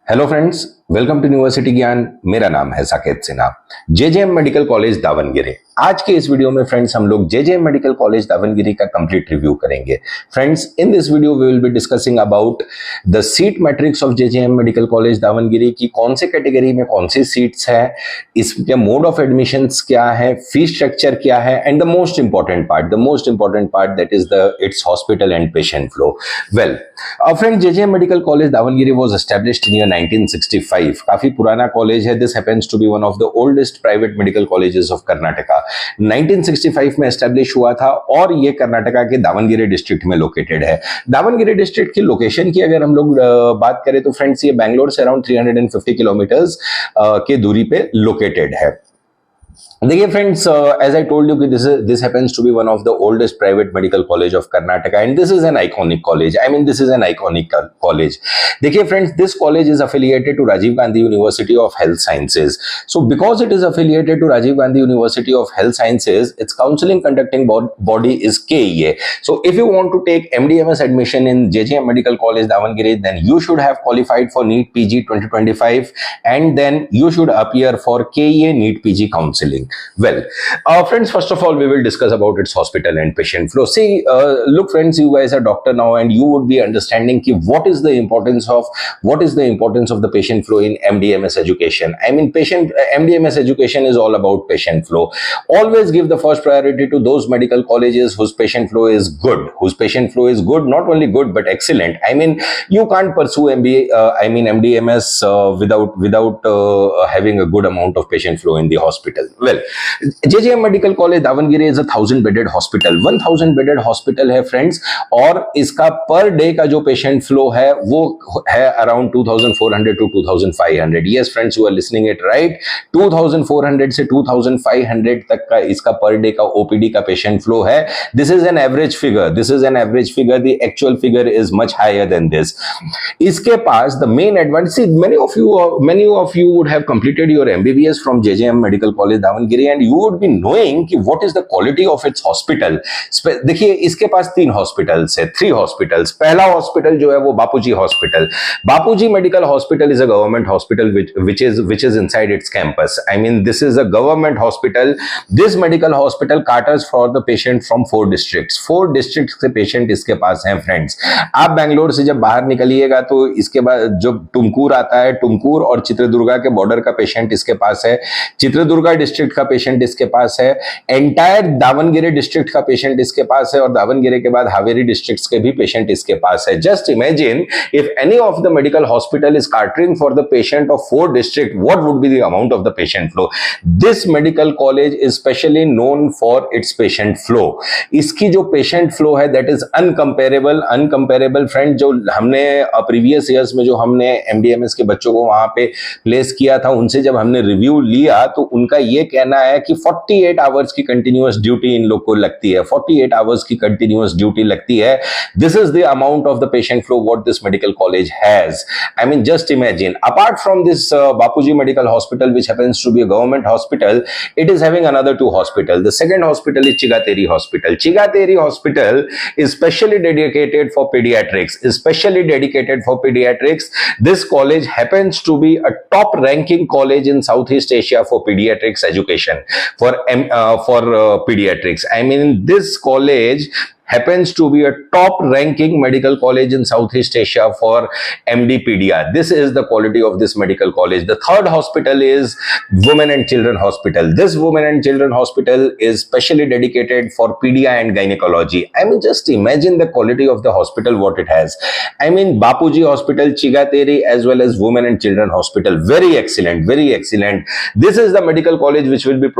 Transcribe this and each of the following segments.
Hello friends, welcome to university Gyan. मेरा नाम है Saket Sinha. JJM medical college Davangere. आज के इस वीडियो में फ्रेंड्स हम लोग जेजेएम मेडिकल कॉलेज दावनगिरी का कंप्लीट रिव्यू करेंगे। Friends, in this video we will be discussing about the seat matrix of JJM medical college Davangere की कौन से कैटेगरी में कौन सी सीट्स है, इसके मोड ऑफ एडमिशंस क्या है, फीस स्ट्रक्चर क्या है, and the most important part that is the its hospital and patient flow. Well friends, JJM medical college Davangere was established in year 1965। काफी पुराना कॉलेज है। This happens to be one of the oldest private medical colleges of Karnataka. 1965 में establish हुआ था और ये कर्नाटका के Davanagere district में लोकेटेड है। दावनगिरी डिस्ट्रिक्ट की लोकेशन की अगर हम लोग बात करें तो फ्रेंड्स ये बैंगलोर से अराउंड 350 किलोमीटर्स के दूरी पे लोकेटेड है। देखिए friends, as I told you कि this happens to be one of the oldest private medical college of Karnataka and this is an iconic college. This is an iconic college. देखिए friends, this college is affiliated to Rajiv Gandhi university of health sciences. So because it is affiliated to Rajiv Gandhi university of health sciences, its counselling conducting body is KEA. So if you want to take MDMS admission in JJM Medical College Davangere, then you should have qualified for NEET PG 2025 and then you should appear for KEA NEET PG counseling. Well, friends, first of all, we will discuss about its hospital and patient flow. See, look, friends, you guys are doctor now, and you would be understanding ki what is the importance of the patient flow in MDMS education. MDMS education is all about patient flow. Always give the first priority to those medical colleges whose patient flow is good, not only good but excellent. You can't pursue MDMS without having a good amount of patient flow in the hospital. Well, JJM medical college Davanagere is 1000 bedded hospital. 1000 bedded hospital है friends, और इसका per day का जो patient flow है वो है around 2400 to 2500। Yes friends, you are listening it right. 2400 से 2500 तक का इसका पर डे का ओपीडी का पेशेंट फ्लो है। This is an average figure. The actual figure is much higher than this. इसके पास the main advantage, many of you would have completed your MBBS from JJM medical college Davanagere and you would be knowing कि what is the quality of its hospital. देखिए, इसके पास 3 hospitals है, 3 hospitals. पहला hospital जो है वो Bapuji hospital. Bapuji medical hospital is a government hospital which is inside its campus. This is a government hospital. This medical hospital caters for the patient from 4 districts. 4 districts के patient इसके पास हैं friends. आप बैंगलोर से जब बाहर निकलिएगा तो इसके बाद जो टुमकुर आता है, टुमकुर और चित्रदुर्गा के बॉर्डर का पेशेंट इसके पास है। चित्रदुर्गा डिस्ट्रिक्ट का पेशेंट इसके पास है। एंटायर दावनगिरी डिस्ट्रिक्ट का पेशेंट इसके पास है, और दावनगिरी के बाद हावेरी डिस्ट्रिक्ट्स के भी पेशेंट इसके पास है। Just imagine if any of the medical hospital is catering for the patient of 4 district, what would be the amount of the patient flow? This medical college is specially known for its patient flow. इसकी जो patient flow है that is uncomparable friend। जो हमने previous years में जो हमने MDMS के बच्चों को वहां पे प्लेस किया था, उनसे जब हमने रिव्यू लिया तो उनका ये कहना है कि 48 आवर्स की कंटिन्यूअस ड्यूटी इन लोग को लगती है। 48 आवर्स की कंटिन्यूअस ड्यूटी लगती है। This is the amount of the patient flow what this medical college has. Just imagine, apart from this Bapuji Medical Hospital, which happens to be a government hospital, it is having another 2 hospitals. The second hospital is Chigateri Hospital. Chigateri Hospital is specially dedicated for pediatrics. This college happens to be a top-ranking college in Southeast Asia for pediatrics education, for pediatrics. This college happens to be a top-ranking medical college in Southeast Asia for MD-Pedia. This is the quality of this medical college. The third hospital is Women and Children Hospital. This Women and Children Hospital is specially dedicated for pedia and gynecology. Just imagine the quality of the hospital, what it has. Bapuji Hospital, Chigateri, as well as Women and Children Hospital. Very excellent, very excellent. This is the medical college which will be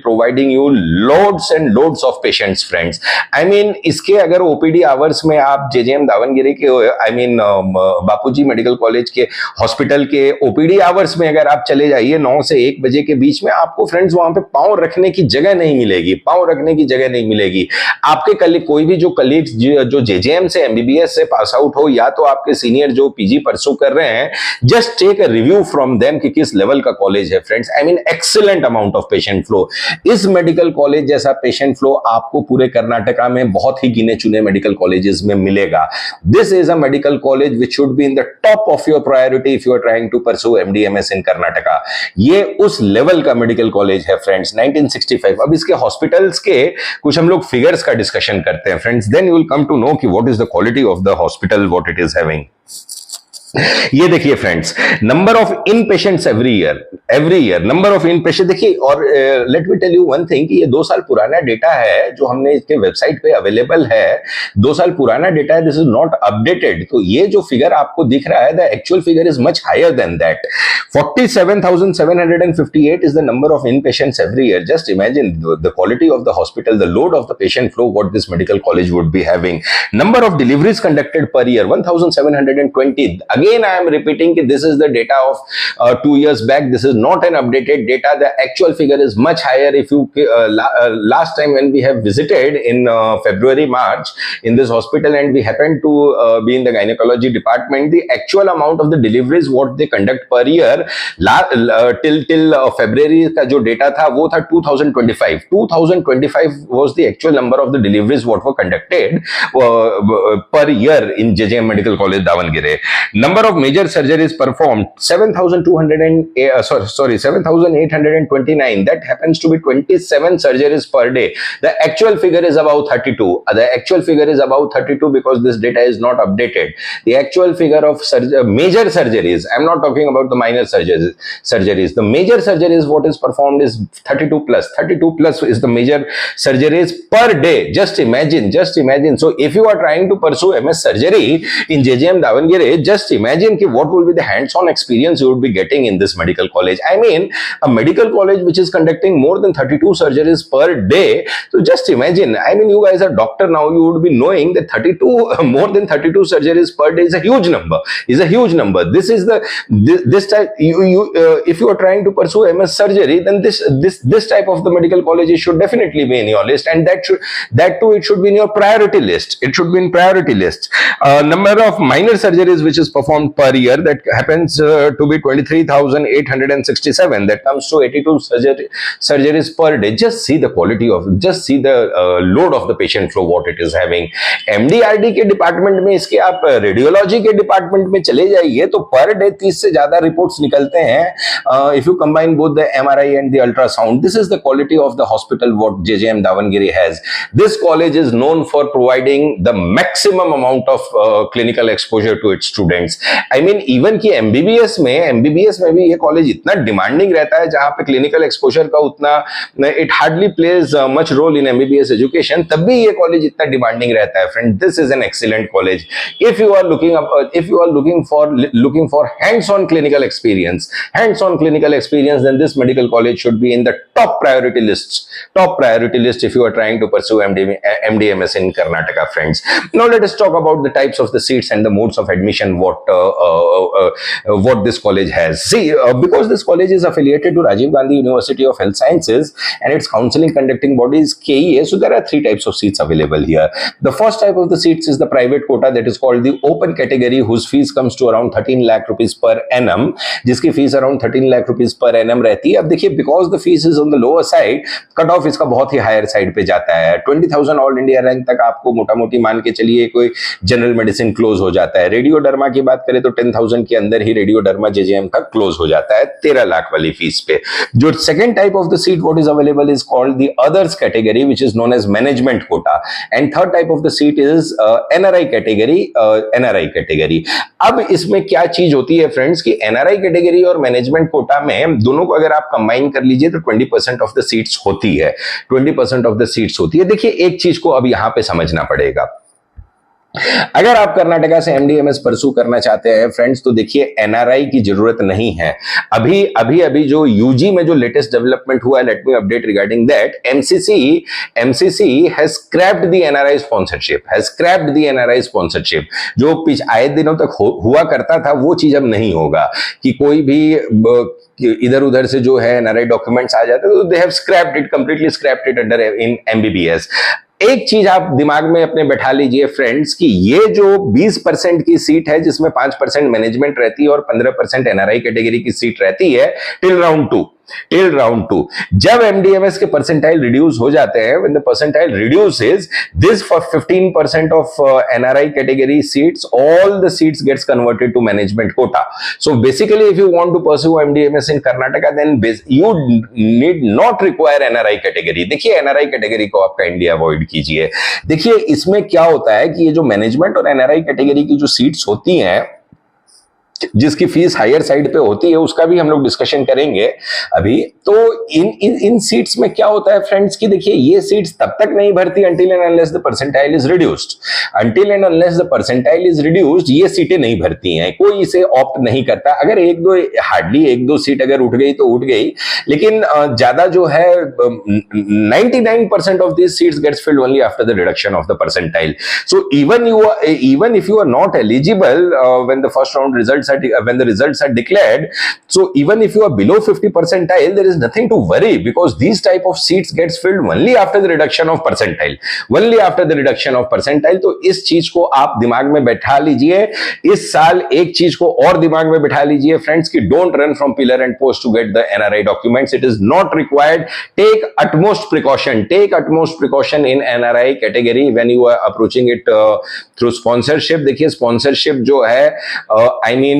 providing you loads and loads of patients, friends. इसके अगर OPD hours में आप JJM Davanagere के बापूजी medical college के hospital के OPD hours में अगर आप चले जाइए 9 से 1 बजे के बीच में, आपको फ्रेंड्स वहां पे पांव रखने की जगह नहीं मिलेगी। आपके कोई भी जो कलीग्स जो जेजेएम से एमबीबीएस से पास आउट हो, या तो आपके सीनियर जो पीजी परसू कर रहे हैं, just take a review from them कि किस लेवल का कॉलेज है friends. Excellent amount of patient flow. इस मेडिकल कॉलेज जैसा पेशेंट फ्लो आपको पूरे कर्नाटक कर्नाटका में बहुत ही गिने चुने मेडिकल कॉलेजेस में मिलेगा. This is a medical college which should be in the top of your priority if you are trying to pursue MDMS in Karnataka. ये उस लेवल का मेडिकल कॉलेज है फ्रेंड्स. 1965. अब इसके हॉस्पिटल्स के कुछ हम लोग फिगर्स का डिस्कशन करते हैं friends, then you will come to know कि what is the quality of the hospital, what it is having. ये देखिए friends, number of in patients every year number of in patient देखिए. और let me tell you one thing कि ये 2 साल पुराना data है जो हमने इसके वेबसाइट पे अवेलेबल है. 2 साल पुराना डेटा है, दिस इज नॉट अपडेटेड. तो ये जो फिगर आपको दिख रहा है, the actual figure is much higher than that. 47,758 is the number of inpatients every year. Just imagine the quality of the hospital, the load of the patient flow, what this medical college would be having. Number of deliveries conducted per year, 1,720. Again, I am repeating that this is the data of 2 years back. This is not an updated data. The actual figure is much higher. If you last time when we have visited in February, March in this hospital and we happened to be in the gynecology department, the actual amount of the deliveries what they conduct per year till February का जो data था वो था 2025 was the actual number of the deliveries what were conducted per year in JJM Medical College Davangere. Number of major surgeries performed 7,829. That happens to be 27 surgeries per day. The actual figure is about 32. The actual figure is about 32 because this data is not updated. The actual figure of major surgeries, I'm not talking about the minor surgeries. The major surgeries what is performed is 32 plus. 32 plus is the major surgeries per day. Just imagine. So if you are trying to pursue MS surgery in JJM Davangere, just imagine ki what will be the hands-on experience you would be getting in this medical college. I mean, a medical college which is conducting more than 32 surgeries per day. So just imagine. I mean, you guys are doctor now. You would be knowing that more than 32 surgeries per day is a huge number. This is this type. If you are trying to pursue MS surgery, then this type of the medical colleges should definitely be in your list, and that too it should be in your priority list. It should be in priority list. Number of minor surgeries which is performed per year, that happens to be 23,867. That comes to 82 surgeries per day. Just see the quality of, just see the load of the patient flow what it is having. MDRD के department में इसके आप radiology के department में चले जाइए तो per day 30 से ज्यादा रिपोर्ट्स निकलते हैं. If you combine both the MRI and the ultrasound, this is the quality of the hospital what JJM Davangere has. This college is known for providing the maximum amount of clinical exposure to its students. I mean, even कि MBBS में भी ये college इतना demanding रहता है जहां पे clinical exposure का उतना it hardly plays much role in MBBS education, तब भी ये कॉलेज इतना डिमांडिंग रहता है. Friend, this is an excellent college. If you are looking for hands-on clinical experience, then this medical college should be in the top priority list if you are trying to pursue MDMS in Karnataka, friends. Now let us talk about the types of the seats and the modes of admission what this college has. See, because this college is affiliated to Rajiv Gandhi University of Health Sciences and its counseling conducting body is KEA, so there are 3 types of seats available here. The first type of the seats is the private quota, that is called the open category, whose fees comes to around 13 lakh rupees per annum, जिसकी fees around 13 lakh rupees per annum रहती है. अब देखिए, because the fees is on the lower side, cut off इसका बहुत ही higher side पे जाता है. 20,000 ऑल इंडिया रैंक तक आपको मोटा मोटी मान के चलिए कोई जनरल मेडिसिन क्लोज हो जाता है. रेडियोडर्मा की बात करें तो 10,000 के अंदर ही रेडियोडर्मा JJM का क्लोज हो जाता है 13 लाख वाली फीस पे. जो second type of the seat what is available is called the others category, which is known as management quota. And third type of the seat is NRI category. अब इसमें क्या चीज होती है फ्रेंड्स कि NRI कैटेगरी और management quota में दोनों को अगर आप कंबाइन कर लीजिए तो 20% ऑफ द सीट्स होती है. देखिए, एक चीज को अब यहां पे समझना पड़ेगा. अगर आप कर्नाटका से MDMS परसू करना चाहते हैं फ्रेंड्स, तो देखिए NRI की जरूरत नहीं है. अभी जो UG में जो लेटेस्ट डेवलपमेंट हुआ है, let me update regarding that. MCC has scraped the NRI sponsorship. जो आए दिनों तक हुआ करता था वो चीज अब नहीं होगा कि कोई भी इधर उधर से जो है NRI डॉक्यूमेंट्स आ जाते तो they have completely scraped it under in MBBS. एक चीज आप दिमाग में अपने बैठा लीजिए फ्रेंड्स कि ये जो 20% की सीट है जिसमें 5% मैनेजमेंट रहती है और 15% NRI कैटेगरी की सीट रहती है टिल राउंड 2, टिल राउंड 2। जब एमडीएमएस के परसेंटाइल रिड्यूस हो जाते हैं, when the percentile reduces this for 15% of NRI category seats, all the seats gets converted to management quota. So basically if you want to pursue MDMS in Karnataka then you need not require NRI category. देखिए NRI category को आपका India avoid कीजिए। देखिए इसमें क्या होता है कि ये जो मैनेजमेंट और एनआरआई कैटेगरी की जो सीट्स होती हैं, जिसकी फीस हायर साइड पे होती है, उसका भी हम लोग डिस्कशन करेंगे अभी। तो इन सीट्स में क्या होता है फ्रेंड्स कि देखिए ये सीट्स तब तक नहीं भरती until and unless the percentile is reduced, until and unless the percentile is reduced ये सीटें नहीं भरती हैं, कोई इसे ऑप्ट नहीं करता। अगर एक दो हार्डली एक दो सीट अगर उठ गई तो उठ गई, लेकिन ज्यादा जो है 99% of these seats gets filled only after the reduction of the percentile. So even if you are not eligible when the first round results when the results are declared, so even if you are below 50 percentile, there is nothing to worry because these type of seats gets filled only after the reduction of percentile, only after the reduction of percentile। तो इस चीज को आप दिमाग में बैठा लीजिए। इस साल एक चीज को और दिमाग में बैठा लीजिए फ्रेंड्स कि don't run from pillar and post to get the NRI documents, it is not required. Take utmost precaution in NRI category when you are approaching it through sponsorship। देखिए स्पॉन्सरशिप जो है I mean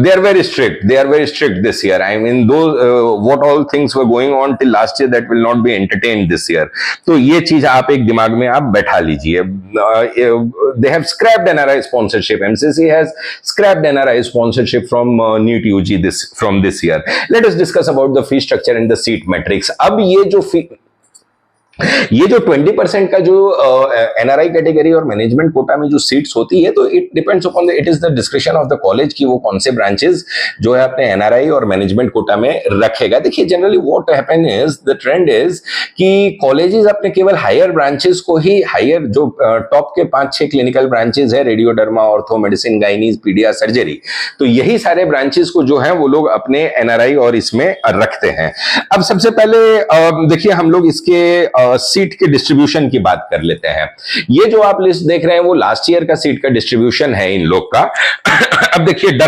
they are very strict this year। I mean those what all things were going on till last year that will not be entertained this year। तो ये चीज आप एक दिमाग में आप बैठा लीजिए। They have scrapped NRI sponsorship, MCC has scrapped NRI sponsorship from NEET UG from this year। Let us discuss about the fee structure and the seat metrics। अब ये जो 20% का जो एनआरआई कैटेगरी और मैनेजमेंट कोटा में जो seats होती है, तो it depends upon the it is the description of the college कि वो कौन से ब्रांचेस जो है अपने एनआरआई और मैनेजमेंट कोटा में रखेगा। देखिए generally what happen is the trend is कि कॉलेजेस अपने केवल हायर ब्रांचेस को ही, हायर जो टॉप के 5-6 क्लिनिकल ब्रांचेस है, radio derma, ortho, medicine, gynaes, paedia, surgery, तो यही सारे ब्रांचेस को जो है वो लोग अपने एनआरआई और इसमें रखते हैं। अब सबसे पहले देखिए हम लोग इसके सीट के डिस्ट्रीब्यूशन की बात कर लेते हैं। ये जो आप लिस्ट देख रहे हैं वो लास्ट ईयर का सीट का डिस्ट्रीब्यूशन है इन लोग का। अब देखिए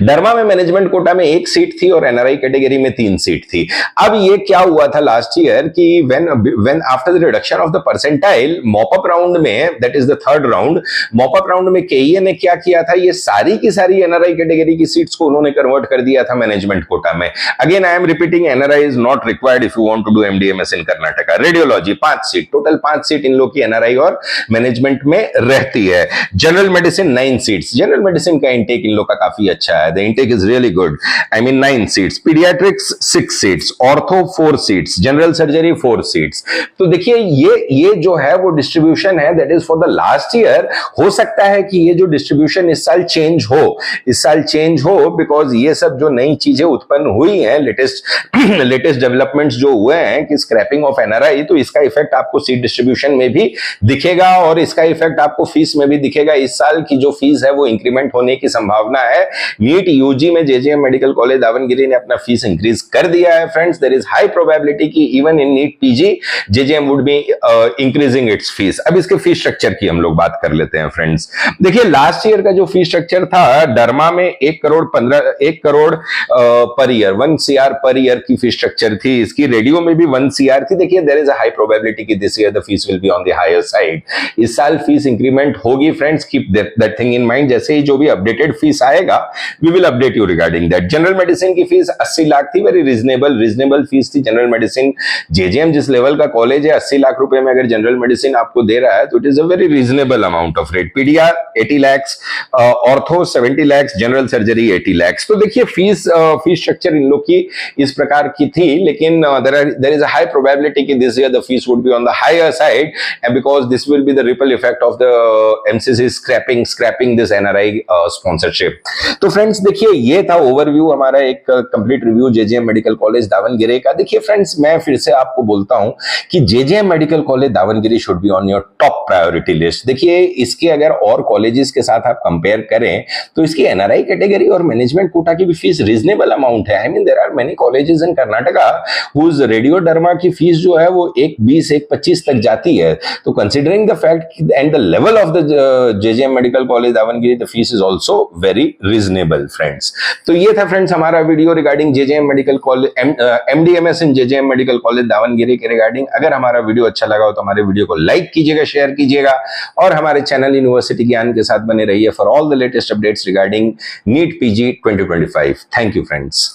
डरमा में मैनेजमेंट कोटा में 1 सीट थी और एनआरआई कैटेगरी में 3 सीट थी। अब ये क्या हुआ था लास्ट ईयर कि when after the reduction of the percentile, mop up round में, that is the third round, mop up round में केईए ने क्या किया था, ये सारी की सारी एनआरआई कैटेगरी की सीट्स को उन्होंने कन्वर्ट कर दिया था मैनेजमेंट कोटा में। Again I am repeating, NRI is not required if you want to do MDMS in Karnataka. Radiology 5 seat, total 5 seat इन लोग की एनआरआई और मैनेजमेंट में रहती है। General medicine 9 seats, general medicine का इंटेक इन लोग का काफी अच्छा है, the intake is really good। I mean 9 seats, pediatrics 6 seats, ortho 4 seats, general surgery 4 seats। तो देखिए ये जो है वो डिस्ट्रीब्यूशन है, that is for the last year। हो सकता है कि ये जो डिस्ट्रीब्यूशन इस साल चेंज हो बिकॉज ये सब जो नई चीजें उत्पन्न हुई हैं, लेटेस्ट डेवलपमेंट्स जो हुए हैं कि स्क्रैपिंग ऑफ एनआरआई, तो इसका इफेक्ट आपको सीट डिस्ट्रीब्यूशन में भी दिखेगा और इसका इफेक्ट आपको फीस में भी दिखेगा। इस साल की जो फीस है वो इंक्रीमेंट होने की संभावना है। नीट यूजी में जेजेएम मेडिकल कॉलेज दावनगिरी ने अपना फीस इंक्रीज कर दिया है friends. There is high probability कि even in NEET PG JJM would be increasing its fees. अब इसके फीस स्ट्रक्चर की हम लोग बात कर लेते हैं फ्रेंड्स। देखिए लास्ट ईयर का जो फीस स्ट्रक्चर था, डरमा में 1 crore per year, 1 CR per year की फीस स्ट्रक्चर थी। इसकी रेडियो में भी 1 CR थी। देखिए there is a high probability कि this year the fees will be on the higher side. इस साल फीस इंक्रीमेंट होगी friends, keep that thing in mind. जैसे ही जो भी अपडेटेड फीस आएगा we will update you regarding that। General medicine की फीस 80 लाख थी, वेरी रीजनेबल फीस थी जनरल मेडिसिन। जेजेएम जिस लेवल का कॉलेज है, 80 लाख रुपए में अगर जनरल मेडिसिन आपको दे रहा है तो it is a very reasonable amount of rate. Paedia 80 lakhs, ortho 70 lakhs, general surgery 80 lakhs। तो देखिए फीस स्ट्रक्चर इन लोग की इस प्रकार की थी, लेकिन there is a high probability कि this year the fees would be on the higher side and because this will be the ripple effect of the MCC scrapping this NRI sponsorship. तो friends देखिए ये था overview हमारा, एक complete review JJM medical college Davangere का। देखिए friends मैं फिर से आपको बोलता हूं कि JJM medical college Davanagere should be on your top priority list. देखिए इसके अगर और कॉलेजेस के साथ आप कंपेयर करें तो इसकी एनआरआई कैटेगरी और मैनेजमेंट कोटा की भी फीस रीजनेबल अमाउंट है। I mean there are many colleges in Karnataka whose radio derma की फीस जो है वो 1.20 1.25 तक जाती है। तो considering the fact and the level of the JJM medical college Davangere, the fees is also very reasonable. Reasonable friends. तो ये था फ्रेंड्स हमारा video regarding JJM medical college MDMS in JJM medical college Davanagere के रिगार्डिंग। अगर हमारा video अच्छा लगा हो तो हमारे वीडियो को लाइक कीजिएगा, शेयर कीजिएगा और हमारे चैनल यूनिवर्सिटी ज्ञान के साथ बने रहिए for all the latest updates regarding NEET PG 2025। Thank you friends.